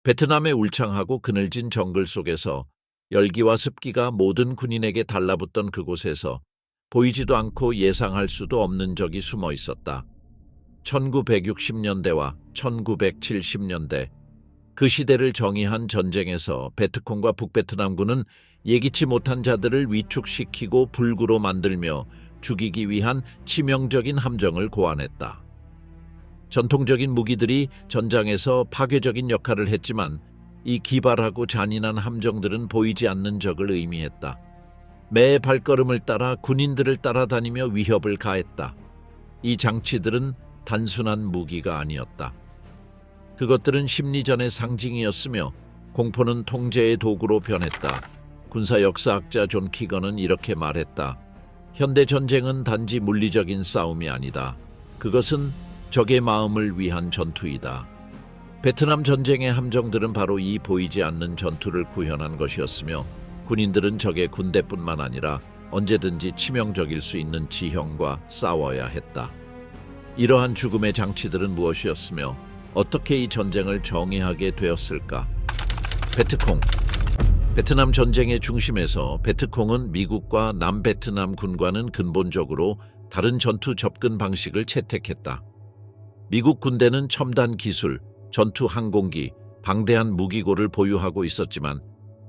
베트남의 울창하고 그늘진 정글 속에서 열기와 습기가 모든 군인에게 달라붙던 그곳에서 보이지도 않고 예상할 수도 없는 적이 숨어 있었다. 1960년대와 1970년대, 그 시대를 정의한 전쟁에서 베트콩과 북베트남군은 예기치 못한 자들을 위축시키고 불구로 만들며 죽이기 위한 치명적인 함정을 고안했다. 전통적인 무기들이 전장에서 파괴적인 역할을 했지만 이 기발하고 잔인한 함정들은 보이지 않는 적을 의미했다. 매 발걸음을 따라 군인들을 따라다니며 위협을 가했다. 이 장치들은 단순한 무기가 아니었다. 그것들은 심리전의 상징이었으며 공포는 통제의 도구로 변했다. 군사 역사학자 존 키건은 이렇게 말했다. 현대 전쟁은 단지 물리적인 싸움이 아니다. 그것은 적의 마음을 위한 전투이다. 베트남 전쟁의 함정들은 바로 이 보이지 않는 전투를 구현한 것이었으며 군인들은 적의 군대뿐만 아니라 언제든지 치명적일 수 있는 지형과 싸워야 했다. 이러한 죽음의 장치들은 무엇이었으며 어떻게 이 전쟁을 정의하게 되었을까? 베트콩. 베트남 전쟁의 중심에서 베트콩은 미국과 남베트남 군과는 근본적으로 다른 전투 접근 방식을 채택했다. 미국 군대는 첨단 기술, 전투 항공기, 방대한 무기고를 보유하고 있었지만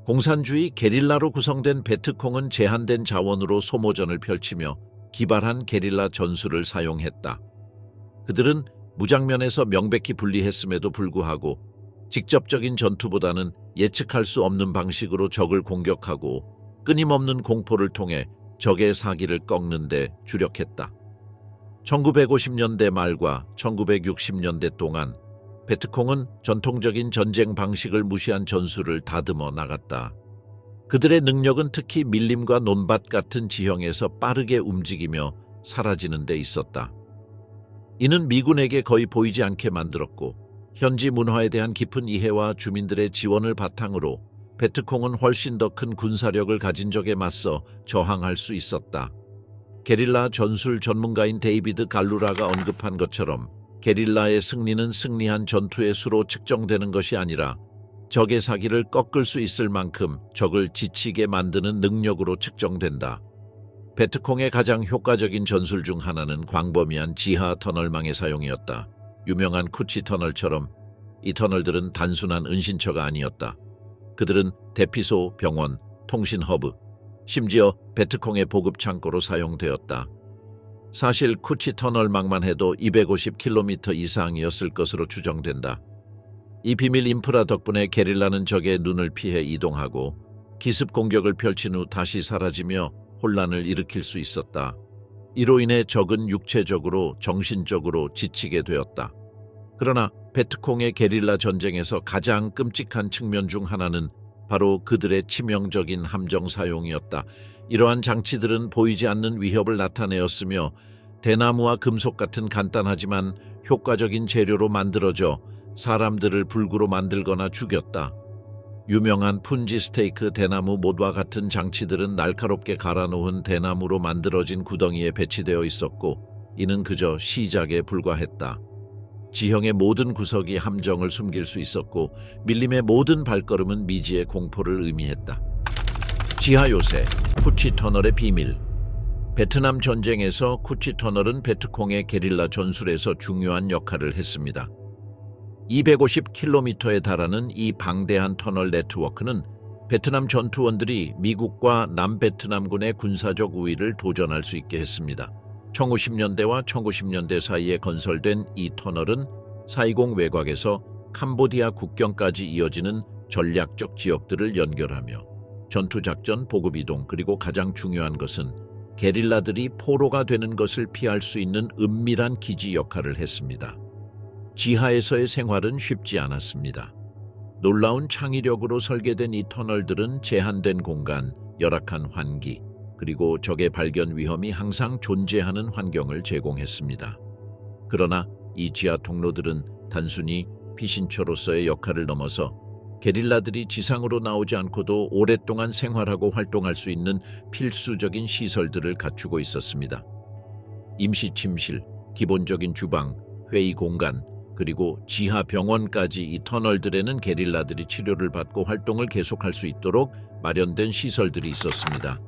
공산주의 게릴라로 구성된 베트콩은 제한된 자원으로 소모전을 펼치며 기발한 게릴라 전술을 사용했다. 그들은 무장면에서 명백히 불리했음에도 불구하고 직접적인 전투보다는 예측할 수 없는 방식으로 적을 공격하고 끊임없는 공포를 통해 적의 사기를 꺾는 데 주력했다. 1950년대 말과 1960년대 동안 베트콩은 전통적인 전쟁 방식을 무시한 전술을 다듬어 나갔다. 그들의 능력은 특히 밀림과 논밭 같은 지형에서 빠르게 움직이며 사라지는 데 있었다. 이는 미군에게 거의 보이지 않게 만들었고 현지 문화에 대한 깊은 이해와 주민들의 지원을 바탕으로 베트콩은 훨씬 더 큰 군사력을 가진 적에 맞서 저항할 수 있었다. 게릴라 전술 전문가인 데이비드 갈루라가 언급한 것처럼 게릴라의 승리는 승리한 전투의 수로 측정되는 것이 아니라 적의 사기를 꺾을 수 있을 만큼 적을 지치게 만드는 능력으로 측정된다. 베트콩의 가장 효과적인 전술 중 하나는 광범위한 지하 터널망의 사용이었다. 유명한 쿠치 터널처럼 이 터널들은 단순한 은신처가 아니었다. 그들은 대피소, 병원, 통신 허브, 심지어 베트콩의 보급 창고로 사용되었다. 사실 쿠치 터널망만 해도 250km 이상이었을 것으로 추정된다. 이 비밀 인프라 덕분에 게릴라는 적의 눈을 피해 이동하고 기습 공격을 펼친 후 다시 사라지며 혼란을 일으킬 수 있었다. 이로 인해 적은 육체적으로, 정신적으로 지치게 되었다. 그러나 베트콩의 게릴라 전쟁에서 가장 끔찍한 측면 중 하나는 바로 그들의 치명적인 함정 사용이었다. 이러한 장치들은 보이지 않는 위협을 나타내었으며 대나무와 금속 같은 간단하지만 효과적인 재료로 만들어져 사람들을 불구로 만들거나 죽였다. 유명한 푼지 스테이크 대나무 못과 같은 장치들은 날카롭게 갈아놓은 대나무로 만들어진 구덩이에 배치되어 있었고 이는 그저 시작에 불과했다. 지형의 모든 구석이 함정을 숨길 수 있었고 밀림의 모든 발걸음은 미지의 공포를 의미했다. 지하 요새, 쿠치 터널의 비밀. 베트남 전쟁에서 쿠치 터널은 베트콩의 게릴라 전술에서 중요한 역할을 했습니다. 250km에 달하는 이 방대한 터널 네트워크는 베트남 전투원들이 미국과 남베트남군의 군사적 우위를 도전할 수 있게 했습니다. 1910년대와 1910년대 사이에 건설된 이 터널은 사이공 외곽에서 캄보디아 국경까지 이어지는 전략적 지역들을 연결하며 전투작전 보급이동 그리고 가장 중요한 것은 게릴라들이 포로가 되는 것을 피할 수 있는 은밀한 기지 역할을 했습니다. 지하에서의 생활은 쉽지 않았습니다. 놀라운 창의력으로 설계된 이 터널들은 제한된 공간, 열악한 환기, 그리고 적의 발견 위험이 항상 존재하는 환경을 제공했습니다. 그러나 이 지하 통로들은 단순히 피신처로서의 역할을 넘어서 게릴라들이 지상으로 나오지 않고도 오랫동안 생활하고 활동할 수 있는 필수적인 시설들을 갖추고 있었습니다. 임시 침실, 기본적인 주방, 회의 공간, 그리고 지하 병원까지 이 터널들에는 게릴라들이 치료를 받고 활동을 계속할 수 있도록 마련된 시설들이 있었습니다.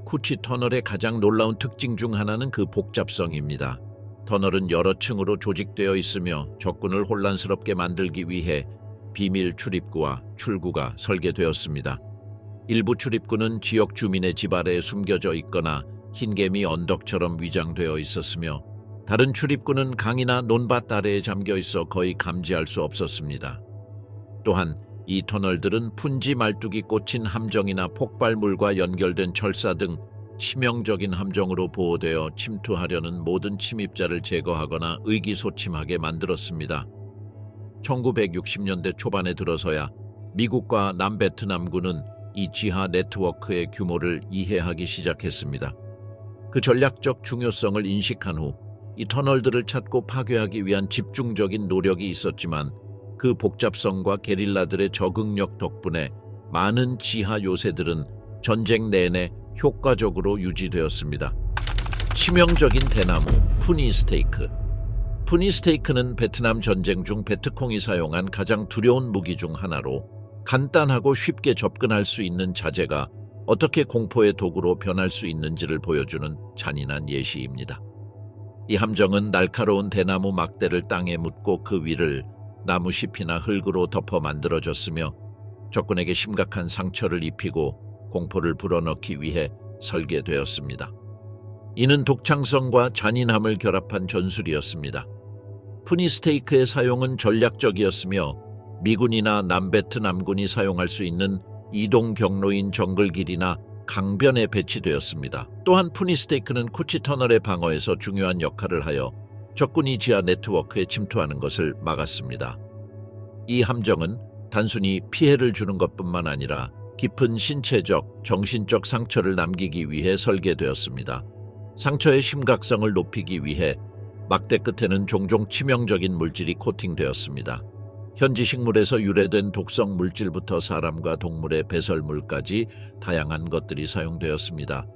쿠치 터널의 가장 놀라운 특징 중 하나는 그 복잡성입니다. 터널은 여러 층으로 조직되어 있으며 적군을 혼란스럽게 만들기 위해 비밀 출입구와 출구가 설계되었습니다. 일부 출입구는 지역 주민의 집 아래에 숨겨져 있거나 흰개미 언덕처럼 위장되어 있었으며 다른 출입구는 강이나 논밭 아래에 잠겨 있어 거의 감지할 수 없었습니다. 또한 이 터널들은 푼지 말뚝이 꽂힌 함정이나 폭발물과 연결된 철사 등 치명적인 함정으로 보호되어 침투하려는 모든 침입자를 제거하거나 의기소침하게 만들었습니다. 1960년대 초반에 들어서야 미국과 남베트남군은 이 지하 네트워크의 규모를 이해하기 시작했습니다. 그 전략적 중요성을 인식한 후 이 터널들을 찾고 파괴하기 위한 집중적인 노력이 있었지만 그 복잡성과 게릴라들의 적응력 덕분에 많은 지하 요새들은 전쟁 내내 효과적으로 유지되었습니다. 치명적인 대나무, 푸니 스테이크. 푸니 스테이크는 베트남 전쟁 중 베트콩이 사용한 가장 두려운 무기 중 하나로 간단하고 쉽게 접근할 수 있는 자재가 어떻게 공포의 도구로 변할 수 있는지를 보여주는 잔인한 예시입니다. 이 함정은 날카로운 대나무 막대를 땅에 묻고 그 위를 나무 잎이나 흙으로 덮어 만들어졌으며 적군에게 심각한 상처를 입히고 공포를 불어넣기 위해 설계되었습니다. 이는 독창성과 잔인함을 결합한 전술이었습니다. 푸니 스테이크의 사용은 전략적이었으며 미군이나 남베트남군이 사용할 수 있는 이동 경로인 정글길이나 강변에 배치되었습니다. 또한 푸니 스테이크는 쿠치 터널의 방어에서 중요한 역할을 하여 적군이 지하 네트워크에 침투하는 것을 막았습니다. 이 함정은 단순히 피해를 주는 것뿐만 아니라 깊은 신체적, 정신적 상처를 남기기 위해 설계되었습니다. 상처의 심각성을 높이기 위해 막대 끝에는 종종 치명적인 물질이 코팅되었습니다. 현지 식물에서 유래된 독성 물질부터 사람과 동물의 배설물까지 다양한 것들이 사용되었습니다.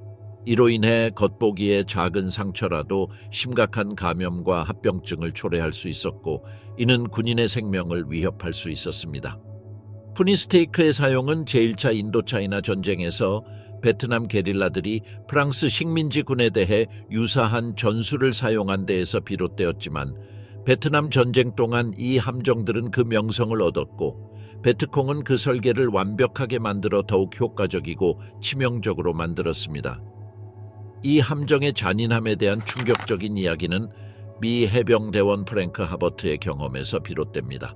이로 인해 겉보기에 작은 상처라도 심각한 감염과 합병증을 초래할 수 있었고 이는 군인의 생명을 위협할 수 있었습니다. 푸니 스테이크의 사용은 제1차 인도차이나 전쟁에서 베트남 게릴라들이 프랑스 식민지군에 대해 유사한 전술을 사용한 데에서 비롯되었지만 베트남 전쟁 동안 이 함정들은 그 명성을 얻었고 베트콩은 그 설계를 완벽하게 만들어 더욱 효과적이고 치명적으로 만들었습니다. 이 함정의 잔인함에 대한 충격적인 이야기는 미 해병대원 프랭크 하버트의 경험에서 비롯됩니다.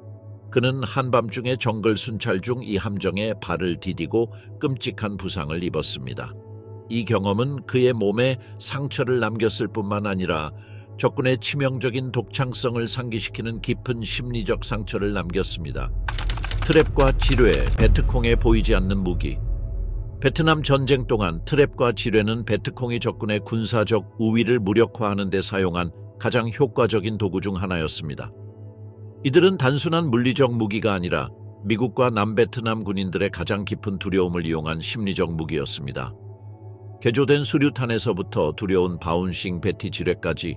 그는 한밤중에 정글 순찰 중 이 함정에 발을 디디고 끔찍한 부상을 입었습니다. 이 경험은 그의 몸에 상처를 남겼을 뿐만 아니라 적군의 치명적인 독창성을 상기시키는 깊은 심리적 상처를 남겼습니다. 트랩과 지뢰, 베트콩에 보이지 않는 무기. 베트남 전쟁 동안 트랩과 지뢰는 베트콩이 적군의 군사적 우위를 무력화하는 데 사용한 가장 효과적인 도구 중 하나였습니다. 이들은 단순한 물리적 무기가 아니라 미국과 남베트남 군인들의 가장 깊은 두려움을 이용한 심리적 무기였습니다. 개조된 수류탄에서부터 두려운 바운싱 베티 지뢰까지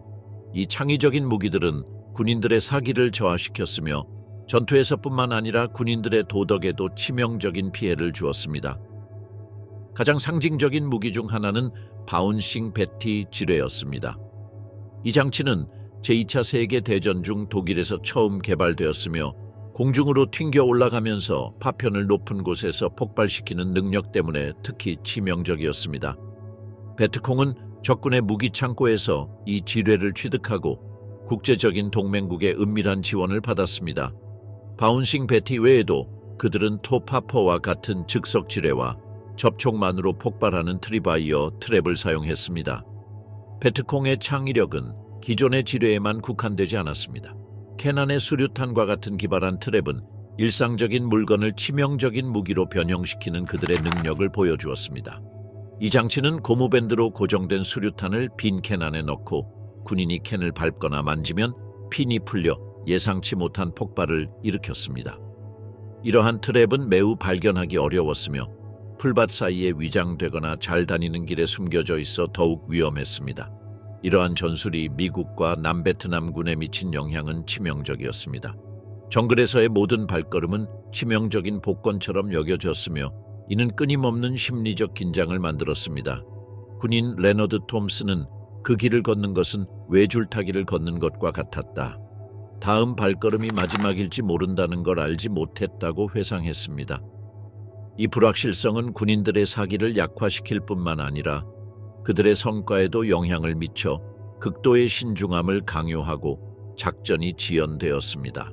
이 창의적인 무기들은 군인들의 사기를 저하시켰으며 전투에서뿐만 아니라 군인들의 도덕에도 치명적인 피해를 주었습니다. 가장 상징적인 무기 중 하나는 바운싱 베티 지뢰였습니다. 이 장치는 제2차 세계대전 중 독일에서 처음 개발되었으며 공중으로 튕겨 올라가면서 파편을 높은 곳에서 폭발시키는 능력 때문에 특히 치명적이었습니다. 베트콩은 적군의 무기 창고에서 이 지뢰를 취득하고 국제적인 동맹국의 은밀한 지원을 받았습니다. 바운싱 베티 외에도 그들은 토파퍼와 같은 즉석 지뢰와 접촉만으로 폭발하는 트리바이어 트랩을 사용했습니다. 베트콩의 창의력은 기존의 지뢰에만 국한되지 않았습니다. 캐난의 수류탄과 같은 기발한 트랩은 일상적인 물건을 치명적인 무기로 변형시키는 그들의 능력을 보여주었습니다. 이 장치는 고무밴드로 고정된 수류탄을 빈 캔 안에 넣고 군인이 캔을 밟거나 만지면 핀이 풀려 예상치 못한 폭발을 일으켰습니다. 이러한 트랩은 매우 발견하기 어려웠으며 풀밭 사이에 위장되거나 잘 다니는 길에 숨겨져 있어 더욱 위험했습니다. 이러한 전술이 미국과 남베트남군에 미친 영향은 치명적이었습니다. 정글에서의 모든 발걸음은 치명적인 복권처럼 여겨졌으며 이는 끊임없는 심리적 긴장을 만들었습니다. 군인 레너드 톰스는 그 길을 걷는 것은 외줄타기를 걷는 것과 같았다. 다음 발걸음이 마지막일지 모른다는 걸 알지 못했다고 회상했습니다. 이 불확실성은 군인들의 사기를 약화시킬 뿐만 아니라 그들의 성과에도 영향을 미쳐 극도의 신중함을 강요하고 작전이 지연되었습니다.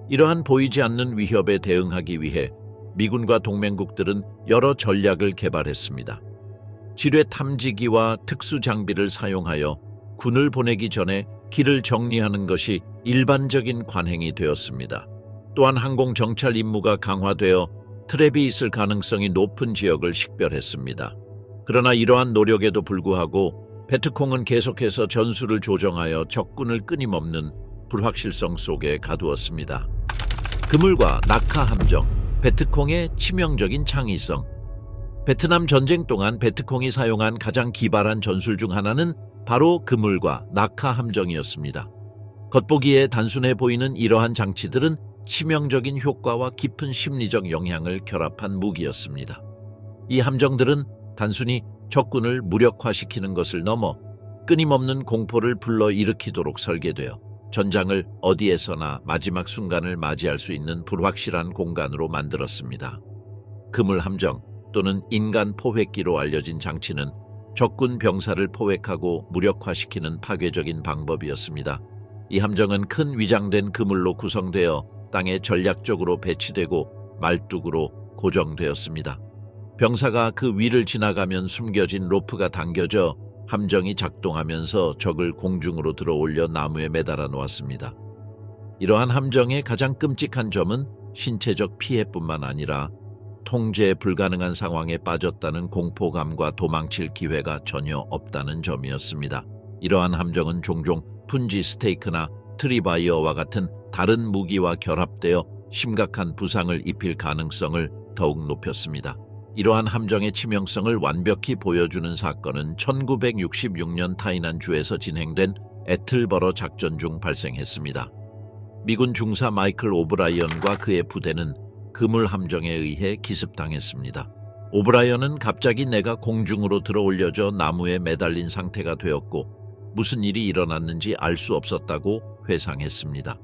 이러한 보이지 않는 위협에 대응하기 위해 미군과 동맹국들은 여러 전략을 개발했습니다. 지뢰 탐지기와 특수 장비를 사용하여 군을 보내기 전에 길을 정리하는 것이 일반적인 관행이 되었습니다. 또한 항공 정찰 임무가 강화되어 트랩이 있을 가능성이 높은 지역을 식별했습니다. 그러나 이러한 노력에도 불구하고 베트콩은 계속해서 전술을 조정하여 적군을 끊임없는 불확실성 속에 가두었습니다. 그물과 낙하 함정, 베트콩의 치명적인 창의성. 베트남 전쟁 동안 베트콩이 사용한 가장 기발한 전술 중 하나는 바로 그물과 낙하 함정이었습니다. 겉보기에 단순해 보이는 이러한 장치들은 치명적인 효과와 깊은 심리적 영향을 결합한 무기였습니다. 이 함정들은 단순히 적군을 무력화시키는 것을 넘어 끊임없는 공포를 불러일으키도록 설계되어 전장을 어디에서나 마지막 순간을 맞이할 수 있는 불확실한 공간으로 만들었습니다. 그물 함정 또는 인간 포획기로 알려진 장치는 적군 병사를 포획하고 무력화시키는 파괴적인 방법이었습니다. 이 함정은 큰 위장된 그물로 구성되어 땅에 전략적으로 배치되고 말뚝으로 고정되었습니다. 병사가 그 위를 지나가면 숨겨진 로프가 당겨져 함정이 작동하면서 적을 공중으로 들어올려 나무에 매달아 놓았습니다. 이러한 함정의 가장 끔찍한 점은 신체적 피해뿐만 아니라 통제 불가능한 상황에 빠졌다는 공포감과 도망칠 기회가 전혀 없다는 점이었습니다. 이러한 함정은 종종 푼지 스테이크나 트리바이어와 같은 다른 무기와 결합되어 심각한 부상을 입힐 가능성을 더욱 높였습니다. 이러한 함정의 치명성을 완벽히 보여주는 사건은 1966년 타이난주에서 진행된 애틀버러 작전 중 발생했습니다. 미군 중사 마이클 오브라이언과 그의 부대는 그물 함정에 의해 기습당했습니다. 오브라이언은 갑자기 내가 공중으로 들어올려져 나무에 매달린 상태가 되었고 무슨 일이 일어났는지 알 수 없었다고 회상했습니다.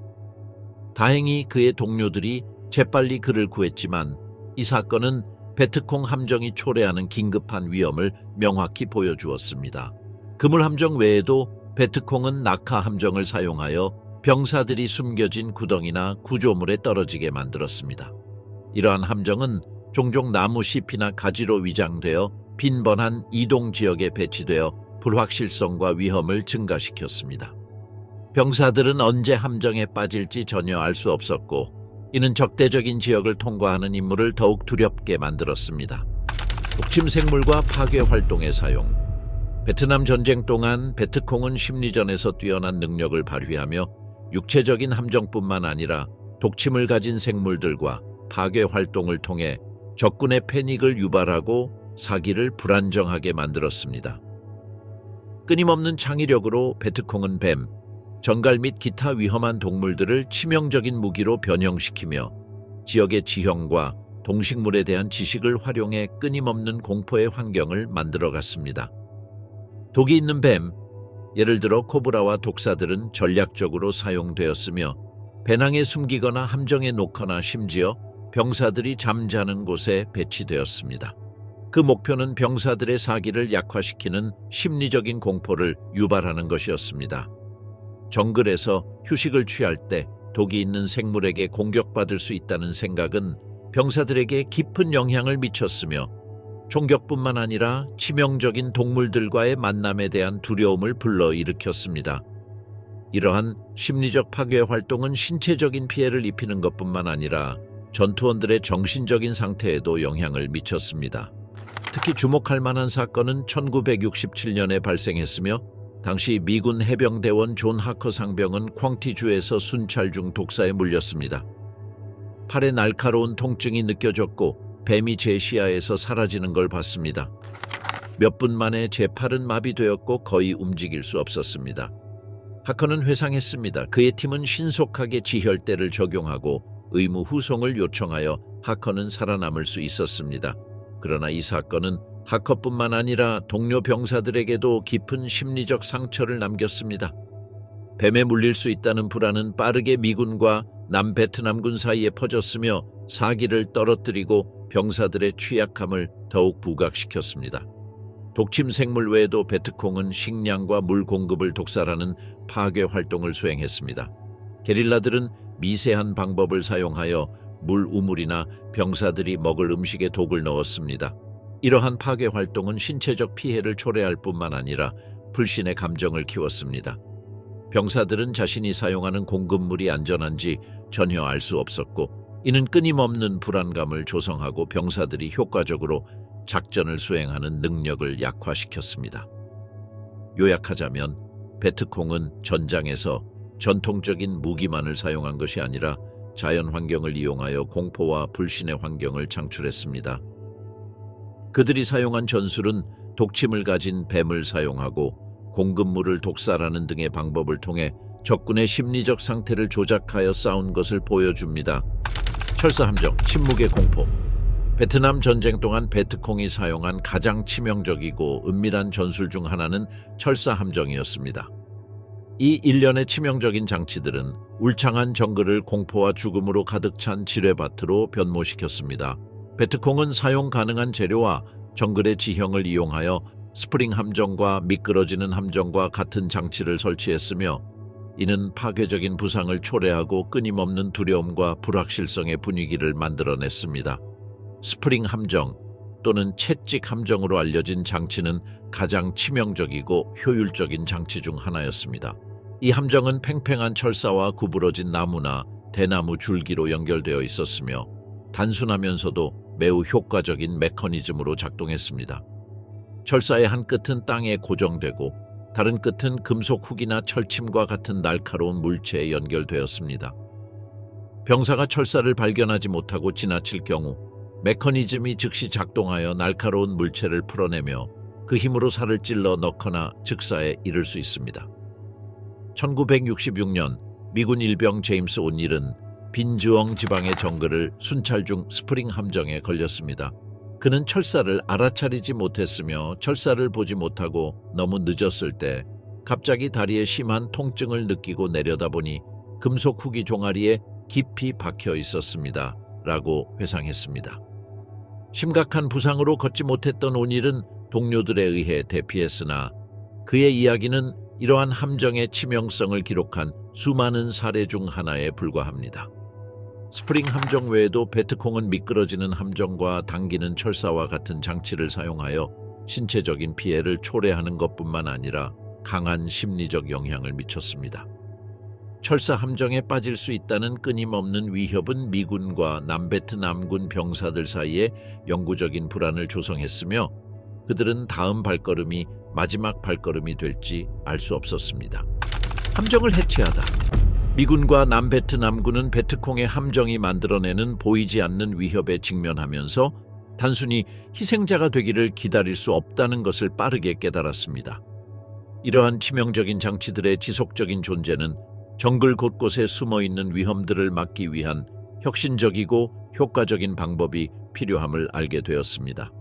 다행히 그의 동료들이 재빨리 그를 구했지만 이 사건은 베트콩 함정이 초래하는 긴급한 위험을 명확히 보여주었습니다. 그물 함정 외에도 베트콩은 낙하 함정을 사용하여 병사들이 숨겨진 구덩이나 구조물에 떨어지게 만들었습니다. 이러한 함정은 종종 나무 잎이나 가지로 위장되어 빈번한 이동 지역에 배치되어 불확실성과 위험을 증가시켰습니다. 병사들은 언제 함정에 빠질지 전혀 알 수 없었고 이는 적대적인 지역을 통과하는 임무를 더욱 두렵게 만들었습니다. 독침 생물과 파괴 활동의 사용. 베트남 전쟁 동안 베트콩은 심리전에서 뛰어난 능력을 발휘하며 육체적인 함정뿐만 아니라 독침을 가진 생물들과 파괴 활동을 통해 적군의 패닉을 유발하고 사기를 불안정하게 만들었습니다. 끊임없는 창의력으로 베트콩은 뱀, 정갈 및 기타 위험한 동물들을 치명적인 무기로 변형시키며 지역의 지형과 동식물에 대한 지식을 활용해 끊임없는 공포의 환경을 만들어갔습니다. 독이 있는 뱀, 예를 들어 코브라와 독사들은 전략적으로 사용되었으며 배낭에 숨기거나 함정에 놓거나 심지어 병사들이 잠자는 곳에 배치되었습니다. 그 목표는 병사들의 사기를 약화시키는 심리적인 공포를 유발하는 것이었습니다. 정글에서 휴식을 취할 때 독이 있는 생물에게 공격받을 수 있다는 생각은 병사들에게 깊은 영향을 미쳤으며 총격뿐만 아니라 치명적인 동물들과의 만남에 대한 두려움을 불러일으켰습니다. 이러한 심리적 파괴 활동은 신체적인 피해를 입히는 것뿐만 아니라 전투원들의 정신적인 상태에도 영향을 미쳤습니다. 특히 주목할 만한 사건은 1967년에 발생했으며 당시 미군 해병대원 존 하커 상병은 쾅티주에서 순찰 중 독사에 물렸습니다. 팔에 날카로운 통증이 느껴졌고 뱀이 제 시야에서 사라지는 걸 봤습니다. 몇 분 만에 제 팔은 마비되었고 거의 움직일 수 없었습니다. 하커는 회상했습니다. 그의 팀은 신속하게 지혈대를 적용하고 의무 후송을 요청하여 하커는 살아남을 수 있었습니다. 그러나 이 사건은 하커뿐만 아니라 동료 병사들에게도 깊은 심리적 상처를 남겼습니다. 뱀에 물릴 수 있다는 불안은 빠르게 미군과 남베트남군 사이에 퍼졌으며 사기를 떨어뜨리고 병사들의 취약함을 더욱 부각시켰습니다. 독침 생물 외에도 베트콩은 식량과 물 공급을 독살하는 파괴 활동을 수행했습니다. 게릴라들은 미세한 방법을 사용하여 물 우물이나 병사들이 먹을 음식에 독을 넣었습니다. 이러한 파괴 활동은 신체적 피해를 초래할 뿐만 아니라 불신의 감정을 키웠습니다. 병사들은 자신이 사용하는 공급물이 안전한지 전혀 알 수 없었고, 이는 끊임없는 불안감을 조성하고 병사들이 효과적으로 작전을 수행하는 능력을 약화시켰습니다. 요약하자면 베트콩은 전장에서 전통적인 무기만을 사용한 것이 아니라 자연 환경을 이용하여 공포와 불신의 환경을 창출했습니다. 그들이 사용한 전술은 독침을 가진 뱀을 사용하고 공급물을 독살하는 등의 방법을 통해 적군의 심리적 상태를 조작하여 싸운 것을 보여줍니다. 철사함정, 침묵의 공포. 베트남 전쟁 동안 베트콩이 사용한 가장 치명적이고 은밀한 전술 중 하나는 철사함정이었습니다. 이 일련의 치명적인 장치들은 울창한 정글을 공포와 죽음으로 가득 찬 지뢰밭으로 변모시켰습니다. 베트콩은 사용 가능한 재료와 정글의 지형을 이용하여 스프링 함정과 미끄러지는 함정과 같은 장치를 설치했으며, 이는 파괴적인 부상을 초래하고 끊임없는 두려움과 불확실성의 분위기를 만들어냈습니다. 스프링 함정 또는 채찍 함정으로 알려진 장치는 가장 치명적이고 효율적인 장치 중 하나였습니다. 이 함정은 팽팽한 철사와 구부러진 나무나 대나무 줄기로 연결되어 있었으며 단순하면서도 매우 효과적인 메커니즘으로 작동했습니다. 철사의 한 끝은 땅에 고정되고 다른 끝은 금속 훅이나 철침과 같은 날카로운 물체에 연결되었습니다. 병사가 철사를 발견하지 못하고 지나칠 경우 메커니즘이 즉시 작동하여 날카로운 물체를 풀어내며 그 힘으로 살을 찔러 넣거나 즉사에 이를 수 있습니다. 1966년 미군 일병 제임스 온닐은 빈즈엉 지방의 정글을 순찰 중 스프링 함정에 걸렸습니다. 그는 철사를 알아차리지 못했으며 철사를 보지 못하고 너무 늦었을 때 갑자기 다리에 심한 통증을 느끼고 내려다보니 금속 후기 종아리에 깊이 박혀 있었습니다. 라고 회상했습니다. 심각한 부상으로 걷지 못했던 온닐은 동료들에 의해 대피했으나 그의 이야기는 이러한 함정의 치명성을 기록한 수많은 사례 중 하나에 불과합니다. 스프링 함정 외에도 베트콩은 미끄러지는 함정과 당기는 철사와 같은 장치를 사용하여 신체적인 피해를 초래하는 것뿐만 아니라 강한 심리적 영향을 미쳤습니다. 철사 함정에 빠질 수 있다는 끊임없는 위협은 미군과 남베트남군 병사들 사이에 영구적인 불안을 조성했으며, 그들은 다음 발걸음이 마지막 발걸음이 될지 알 수 없었습니다. 함정을 해체하다. 미군과 남베트남군은 베트콩의 함정이 만들어내는 보이지 않는 위협에 직면하면서 단순히 희생자가 되기를 기다릴 수 없다는 것을 빠르게 깨달았습니다. 이러한 치명적인 장치들의 지속적인 존재는 정글 곳곳에 숨어있는 위험들을 막기 위한 혁신적이고 효과적인 방법이 필요함을 알게 되었습니다.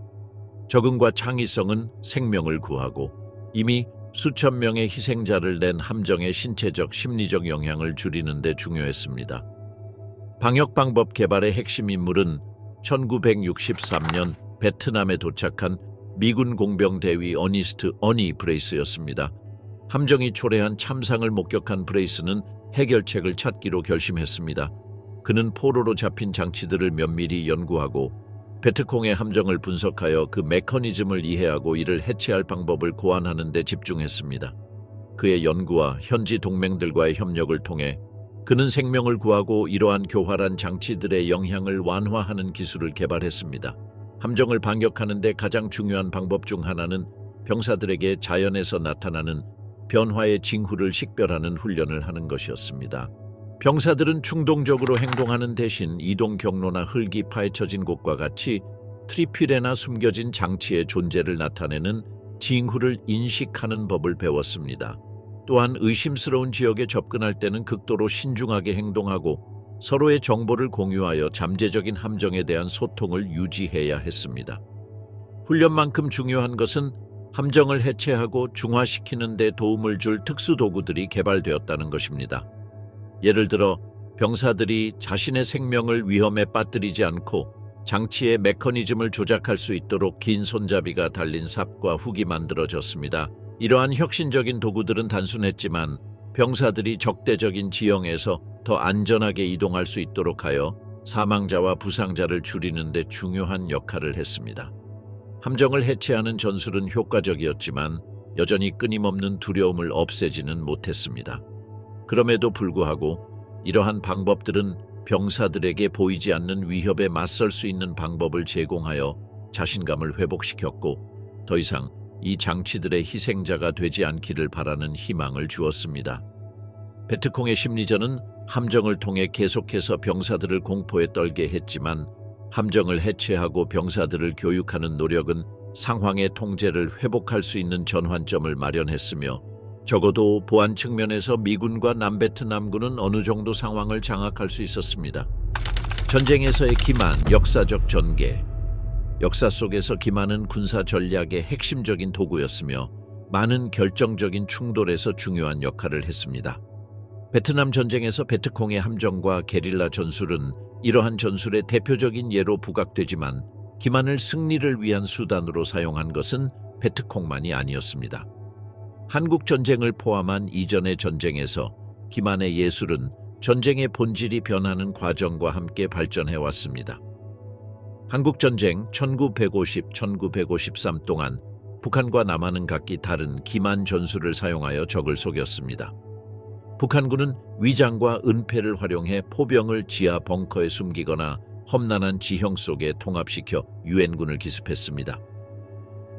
적응과 창의성은 생명을 구하고 이미 수천 명의 희생자를 낸 함정의 신체적, 심리적 영향을 줄이는 데 중요했습니다. 방역방법 개발의 핵심 인물은 1963년 베트남에 도착한 미군 공병 대위 어니스트 어니 브레이스였습니다. 함정이 초래한 참상을 목격한 브레이스는 해결책을 찾기로 결심했습니다. 그는 포로로 잡힌 장치들을 면밀히 연구하고 베트콩의 함정을 분석하여 그 메커니즘을 이해하고 이를 해체할 방법을 고안하는 데 집중했습니다. 그의 연구와 현지 동맹들과의 협력을 통해 그는 생명을 구하고 이러한 교활한 장치들의 영향을 완화하는 기술을 개발했습니다. 함정을 반격하는 데 가장 중요한 방법 중 하나는 병사들에게 자연에서 나타나는 변화의 징후를 식별하는 훈련을 하는 것이었습니다. 병사들은 충동적으로 행동하는 대신 이동 경로나 흙이 파헤쳐진 곳과 같이 트리필에나 숨겨진 장치의 존재를 나타내는 징후를 인식하는 법을 배웠습니다. 또한 의심스러운 지역에 접근할 때는 극도로 신중하게 행동하고 서로의 정보를 공유하여 잠재적인 함정에 대한 소통을 유지해야 했습니다. 훈련만큼 중요한 것은 함정을 해체하고 중화시키는 데 도움을 줄 특수 도구들이 개발되었다는 것입니다. 예를 들어 병사들이 자신의 생명을 위험에 빠뜨리지 않고 장치의 메커니즘을 조작할 수 있도록 긴 손잡이가 달린 삽과 훅이 만들어졌습니다. 이러한 혁신적인 도구들은 단순했지만 병사들이 적대적인 지형에서 더 안전하게 이동할 수 있도록 하여 사망자와 부상자를 줄이는 데 중요한 역할을 했습니다. 함정을 해체하는 전술은 효과적이었지만 여전히 끊임없는 두려움을 없애지는 못했습니다. 그럼에도 불구하고 이러한 방법들은 병사들에게 보이지 않는 위협에 맞설 수 있는 방법을 제공하여 자신감을 회복시켰고 더 이상 이 장치들의 희생자가 되지 않기를 바라는 희망을 주었습니다. 베트콩의 심리전은 함정을 통해 계속해서 병사들을 공포에 떨게 했지만 함정을 해체하고 병사들을 교육하는 노력은 상황의 통제를 회복할 수 있는 전환점을 마련했으며 적어도 보안 측면에서 미군과 남베트남군은 어느 정도 상황을 장악할 수 있었습니다. 전쟁에서의 기만, 역사적 전개. 역사 속에서 기만은 군사 전략의 핵심적인 도구였으며 많은 결정적인 충돌에서 중요한 역할을 했습니다. 베트남 전쟁에서 베트콩의 함정과 게릴라 전술은 이러한 전술의 대표적인 예로 부각되지만 기만을 승리를 위한 수단으로 사용한 것은 베트콩만이 아니었습니다. 한국 전쟁을 포함한 이전의 전쟁에서 기만의 예술은 전쟁의 본질이 변하는 과정과 함께 발전해 왔습니다. 한국 전쟁 1950-1953 동안 북한과 남한은 각기 다른 기만 전술을 사용하여 적을 속였습니다. 북한군은 위장과 은폐를 활용해 포병을 지하 벙커에 숨기거나 험난한 지형 속에 통합시켜 유엔군을 기습했습니다.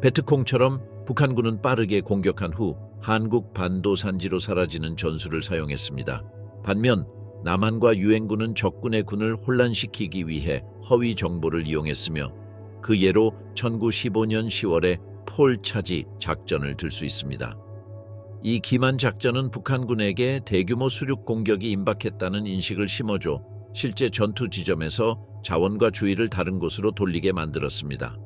베트콩처럼 북한군은 빠르게 공격한 후 한국 반도 산지로 사라지는 전술을 사용했습니다. 반면 남한과 유엔군은 적군의 군을 혼란시키기 위해 허위 정보를 이용했으며 그 예로 1915년 10월에 폴 차지 작전을 들 수 있습니다. 이 기만 작전은 북한군에게 대규모 수륙 공격이 임박했다는 인식을 심어줘 실제 전투 지점에서 자원과 주의를 다른 곳으로 돌리게 만들었습니다.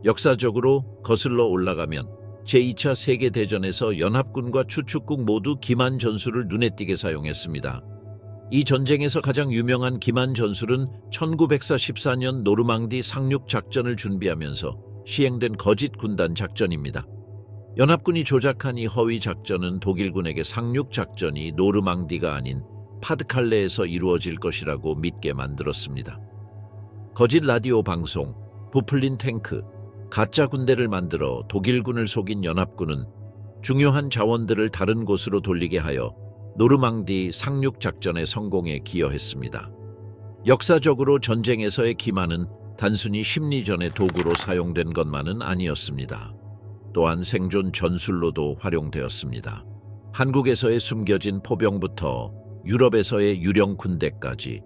역사적으로 거슬러 올라가면 제2차 세계대전에서 연합군과 추축국 모두 기만 전술을 눈에 띄게 사용했습니다. 이 전쟁에서 가장 유명한 기만 전술은 1914년 노르망디 상륙 작전을 준비하면서 시행된 거짓 군단 작전입니다. 연합군이 조작한 이 허위 작전은 독일군에게 상륙 작전이 노르망디가 아닌 파드칼레에서 이루어질 것이라고 믿게 만들었습니다. 거짓 라디오 방송, 부풀린 탱크, 가짜 군대를 만들어 독일군을 속인 연합군은 중요한 자원들을 다른 곳으로 돌리게 하여 노르망디 상륙 작전의 성공에 기여했습니다. 역사적으로 전쟁에서의 기만은 단순히 심리전의 도구로 사용된 것만은 아니었습니다. 또한 생존 전술로도 활용되었습니다. 한국에서의 숨겨진 포병부터 유럽에서의 유령 군대까지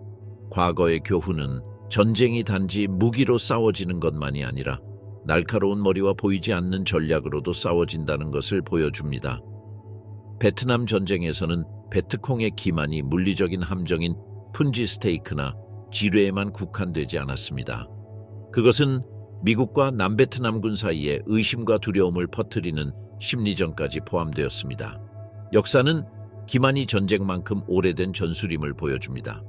과거의 교훈은 전쟁이 단지 무기로 싸워지는 것만이 아니라 날카로운 머리와 보이지 않는 전략으로도 싸워진다는 것을 보여줍니다. 베트남 전쟁에서는 베트콩의 기만이 물리적인 함정인 푼지 스테이크나 지뢰에만 국한되지 않았습니다. 그것은 미국과 남베트남군 사이에 의심과 두려움을 퍼뜨리는 심리전까지 포함되었습니다. 역사는 기만이 전쟁만큼 오래된 전술임을 보여줍니다.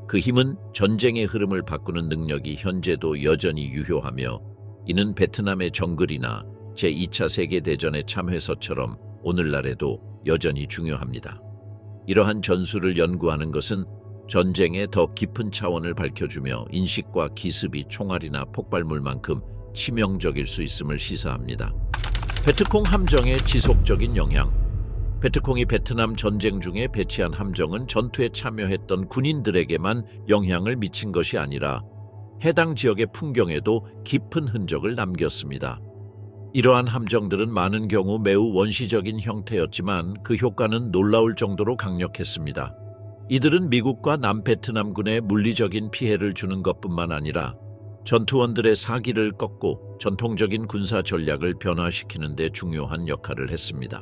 그 힘은 전쟁의 흐름을 바꾸는 능력이 현재도 여전히 유효하며 이는 베트남의 정글이나 제2차 세계대전의 참회서처럼 오늘날에도 여전히 중요합니다. 이러한 전술을 연구하는 것은 전쟁의 더 깊은 차원을 밝혀주며 인식과 기습이 총알이나 폭발물만큼 치명적일 수 있음을 시사합니다. 베트콩 함정의 지속적인 영향. 베트콩이 베트남 전쟁 중에 배치한 함정은 전투에 참여했던 군인들에게만 영향을 미친 것이 아니라 해당 지역의 풍경에도 깊은 흔적을 남겼습니다. 이러한 함정들은 많은 경우 매우 원시적인 형태였지만 그 효과는 놀라울 정도로 강력했습니다. 이들은 미국과 남베트남군에 물리적인 피해를 주는 것뿐만 아니라 전투원들의 사기를 꺾고 전통적인 군사 전략을 변화시키는 데 중요한 역할을 했습니다.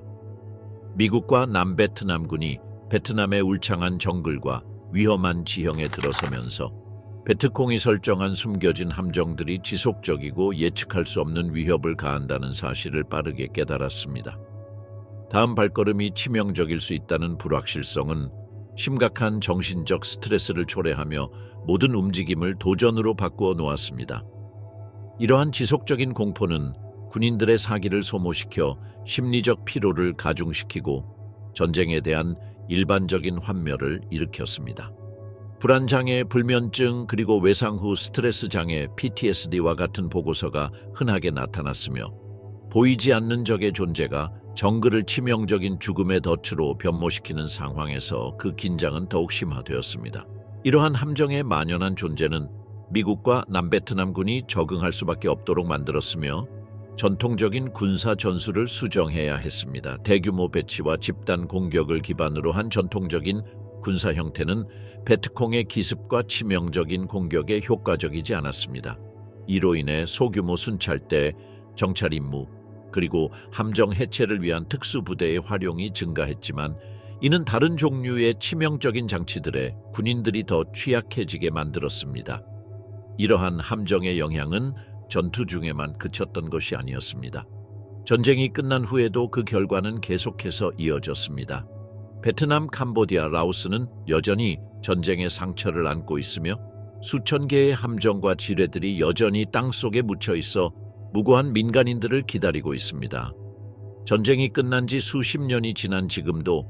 미국과 남베트남군이 베트남의 울창한 정글과 위험한 지형에 들어서면서 베트콩이 설정한 숨겨진 함정들이 지속적이고 예측할 수 없는 위협을 가한다는 사실을 빠르게 깨달았습니다. 다음 발걸음이 치명적일 수 있다는 불확실성은 심각한 정신적 스트레스를 초래하며 모든 움직임을 도전으로 바꾸어 놓았습니다. 이러한 지속적인 공포는 군인들의 사기를 소모시켜 심리적 피로를 가중시키고 전쟁에 대한 일반적인 환멸을 일으켰습니다. 불안장애, 불면증, 그리고 외상 후 스트레스 장애 PTSD와 같은 보고서가 흔하게 나타났으며 보이지 않는 적의 존재가 정글을 치명적인 죽음의 덫으로 변모시키는 상황에서 그 긴장은 더욱 심화되었습니다. 이러한 함정의 만연한 존재는 미국과 남베트남군이 적응할 수밖에 없도록 만들었으며 전통적인 군사 전술을 수정해야 했습니다. 대규모 배치와 집단 공격을 기반으로 한 전통적인 군사 형태는 베트콩의 기습과 치명적인 공격에 효과적이지 않았습니다. 이로 인해 소규모 순찰대, 정찰 임무, 그리고 함정 해체를 위한 특수부대의 활용이 증가했지만 이는 다른 종류의 치명적인 장치들에 군인들이 더 취약해지게 만들었습니다. 이러한 함정의 영향은 전투 중에만 그쳤던 것이 아니었습니다. 전쟁이 끝난 후에도 그 결과는 계속해서 이어졌습니다. 베트남, 캄보디아, 라오스는 여전히 전쟁의 상처를 안고 있으며 수천 개의 함정과 지뢰들이 여전히 땅속에 묻혀 있어 무고한 민간인들을 기다리고 있습니다. 전쟁이 끝난 지 수십 년이 지난 지금도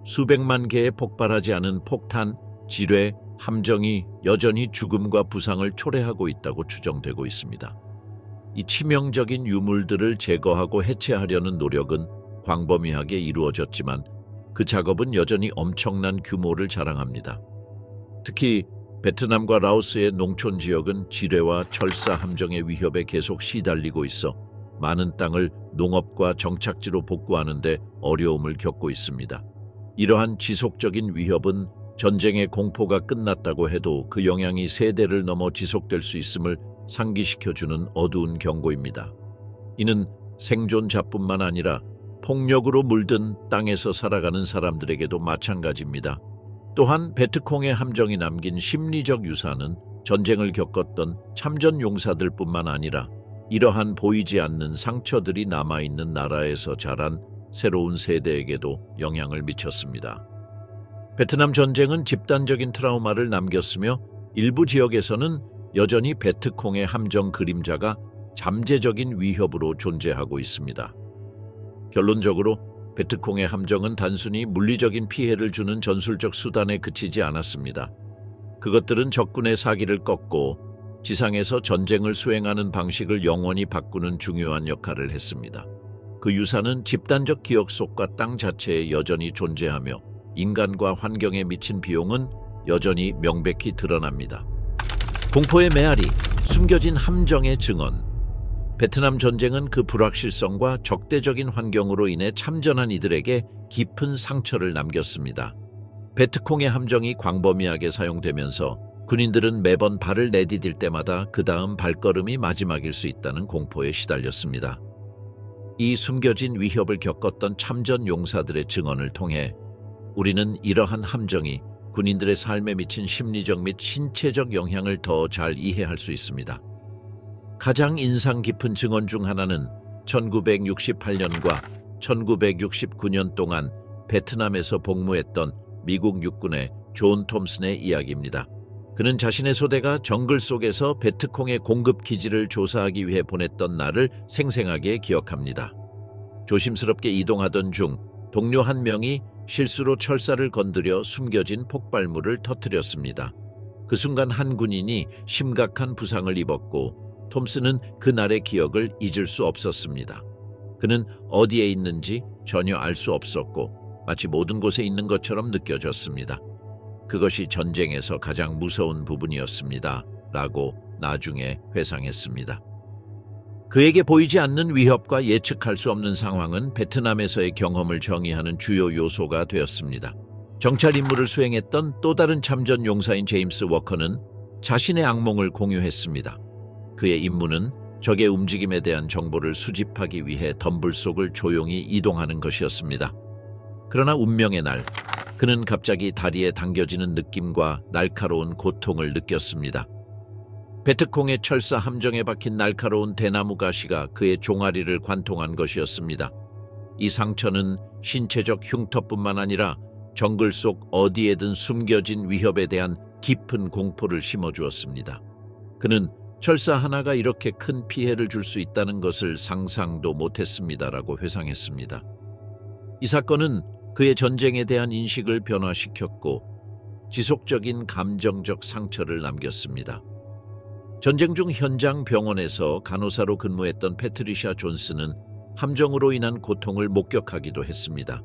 수백만 개의 폭발하지 않은 폭탄, 지뢰, 함정이 여전히 죽음과 부상을 초래하고 있다고 추정되고 있습니다. 이 치명적인 유물들을 제거하고 해체하려는 노력은 광범위하게 이루어졌지만 그 작업은 여전히 엄청난 규모를 자랑합니다. 특히 베트남과 라오스의 농촌 지역은 지뢰와 철사 함정의 위협에 계속 시달리고 있어 많은 땅을 농업과 정착지로 복구하는 데 어려움을 겪고 있습니다. 이러한 지속적인 위협은 전쟁의 공포가 끝났다고 해도 그 영향이 세대를 넘어 지속될 수 있음을 상기시켜주는 어두운 경고입니다. 이는 생존자뿐만 아니라 폭력으로 물든 땅에서 살아가는 사람들에게도 마찬가지입니다. 또한 베트콩의 함정이 남긴 심리적 유산은 전쟁을 겪었던 참전 용사들뿐만 아니라 이러한 보이지 않는 상처들이 남아있는 나라에서 자란 새로운 세대에게도 영향을 미쳤습니다. 베트남 전쟁은 집단적인 트라우마를 남겼으며 일부 지역에서는 여전히 베트콩의 함정 그림자가 잠재적인 위협으로 존재하고 있습니다. 결론적으로 베트콩의 함정은 단순히 물리적인 피해를 주는 전술적 수단에 그치지 않았습니다. 그것들은 적군의 사기를 꺾고 지상에서 전쟁을 수행하는 방식을 영원히 바꾸는 중요한 역할을 했습니다. 그 유산은 집단적 기억 속과 땅 자체에 여전히 존재하며 인간과 환경에 미친 비용은 여전히 명백히 드러납니다. 공포의 메아리, 숨겨진 함정의 증언. 베트남 전쟁은 그 불확실성과 적대적인 환경으로 인해 참전한 이들에게 깊은 상처를 남겼습니다. 베트콩의 함정이 광범위하게 사용되면서 군인들은 매번 발을 내디딜 때마다 그 다음 발걸음이 마지막일 수 있다는 공포에 시달렸습니다. 이 숨겨진 위협을 겪었던 참전 용사들의 증언을 통해 우리는 이러한 함정이 군인들의 삶에 미친 심리적 및 신체적 영향을 더 잘 이해할 수 있습니다. 가장 인상 깊은 증언 중 하나는 1968년과 1969년 동안 베트남에서 복무했던 미국 육군의 존 톰슨의 이야기입니다. 그는 자신의 소대가 정글 속에서 베트콩의 공급 기지를 조사하기 위해 보냈던 날을 생생하게 기억합니다. 조심스럽게 이동하던 중 동료 한 명이 실수로 철사를 건드려 숨겨진 폭발물을 터뜨렸습니다. 그 순간 한 군인이 심각한 부상을 입었고 톰슨은 그날의 기억을 잊을 수 없었습니다. 그는 어디에 있는지 전혀 알 수 없었고 마치 모든 곳에 있는 것처럼 느껴졌습니다. 그것이 전쟁에서 가장 무서운 부분이었습니다. 라고 나중에 회상했습니다. 그에게 보이지 않는 위협과 예측할 수 없는 상황은 베트남에서의 경험을 정의하는 주요 요소가 되었습니다. 정찰 임무를 수행했던 또 다른 참전 용사인 제임스 워커는 자신의 악몽을 공유했습니다. 그의 임무는 적의 움직임에 대한 정보를 수집하기 위해 덤불 속을 조용히 이동하는 것이었습니다. 그러나 운명의 날, 그는 갑자기 다리에 당겨지는 느낌과 날카로운 고통을 느꼈습니다. 베트콩의 철사 함정에 박힌 날카로운 대나무 가시가 그의 종아리를 관통한 것이었습니다. 이 상처는 신체적 흉터뿐만 아니라 정글 속 어디에든 숨겨진 위협에 대한 깊은 공포를 심어주었습니다. 그는 철사 하나가 이렇게 큰 피해를 줄 수 있다는 것을 상상도 못했습니다라고 회상했습니다. 이 사건은 그의 전쟁에 대한 인식을 변화시켰고 지속적인 감정적 상처를 남겼습니다. 전쟁 중 현장 병원에서 간호사로 근무했던 패트리샤 존스는 함정으로 인한 고통을 목격하기도 했습니다.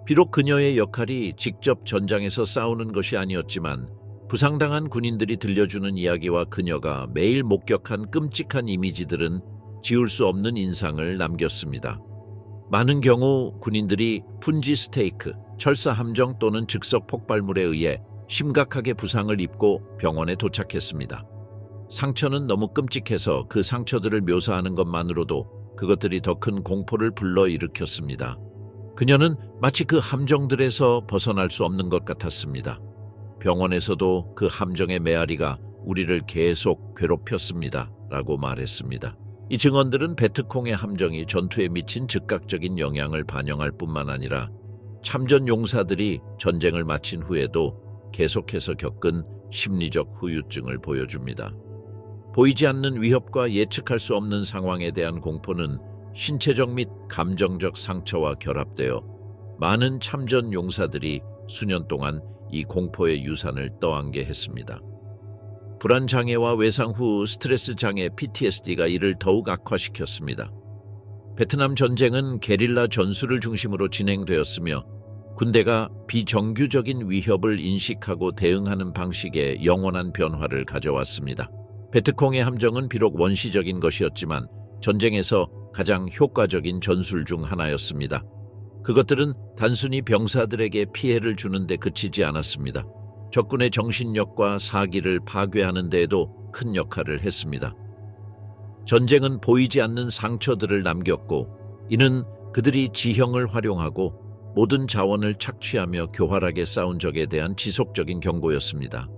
비록 그녀의 역할이 직접 전장에서 싸우는 것이 아니었지만 부상당한 군인들이 들려주는 이야기와 그녀가 매일 목격한 끔찍한 이미지들은 지울 수 없는 인상을 남겼습니다. 많은 경우 군인들이 푼지 스테이크, 철사 함정 또는 즉석 폭발물에 의해 심각하게 부상을 입고 병원에 도착했습니다. 상처는 너무 끔찍해서 그 상처들을 묘사하는 것만으로도 그것들이 더 큰 공포를 불러일으켰습니다. 그녀는 마치 그 함정들에서 벗어날 수 없는 것 같았습니다. 병원에서도 그 함정의 메아리가 우리를 계속 괴롭혔습니다. 라고 말했습니다. 이 증언들은 베트콩의 함정이 전투에 미친 즉각적인 영향을 반영할 뿐만 아니라 참전 용사들이 전쟁을 마친 후에도 계속해서 겪은 심리적 후유증을 보여줍니다. 보이지 않는 위협과 예측할 수 없는 상황에 대한 공포는 신체적 및 감정적 상처와 결합되어 많은 참전 용사들이 수년 동안 이 공포의 유산을 떠안게 했습니다. 불안 장애와 외상 후 스트레스 장애 PTSD가 이를 더욱 악화시켰습니다. 베트남 전쟁은 게릴라 전술을 중심으로 진행되었으며 군대가 비정규적인 위협을 인식하고 대응하는 방식에 영원한 변화를 가져왔습니다. 베트콩의 함정은 비록 원시적인 것이었지만 전쟁에서 가장 효과적인 전술 중 하나였습니다. 그것들은 단순히 병사들에게 피해를 주는 데 그치지 않았습니다. 적군의 정신력과 사기를 파괴하는 데에도 큰 역할을 했습니다. 전쟁은 보이지 않는 상처들을 남겼고 이는 그들이 지형을 활용하고 모든 자원을 착취하며 교활하게 싸운 적에 대한 지속적인 경고였습니다.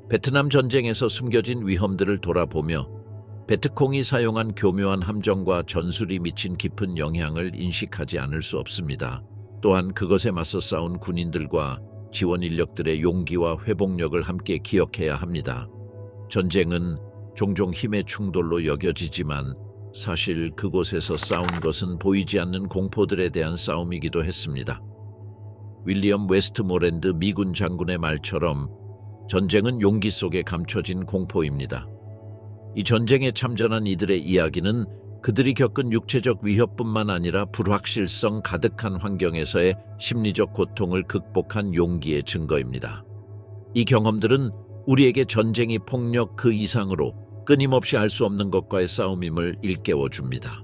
베트남 전쟁에서 숨겨진 위험들을 돌아보며 베트콩이 사용한 교묘한 함정과 전술이 미친 깊은 영향을 인식하지 않을 수 없습니다. 또한 그것에 맞서 싸운 군인들과 지원 인력들의 용기와 회복력을 함께 기억해야 합니다. 전쟁은 종종 힘의 충돌로 여겨지지만 사실 그곳에서 싸운 것은 보이지 않는 공포들에 대한 싸움이기도 했습니다. 윌리엄 웨스트모랜드 미군 장군의 말처럼 전쟁은 용기 속에 감춰진 공포입니다. 이 전쟁에 참전한 이들의 이야기는 그들이 겪은 육체적 위협뿐만 아니라 불확실성 가득한 환경에서의 심리적 고통을 극복한 용기의 증거입니다. 이 경험들은 우리에게 전쟁이 폭력 그 이상으로 끊임없이 알 수 없는 것과의 싸움임을 일깨워 줍니다.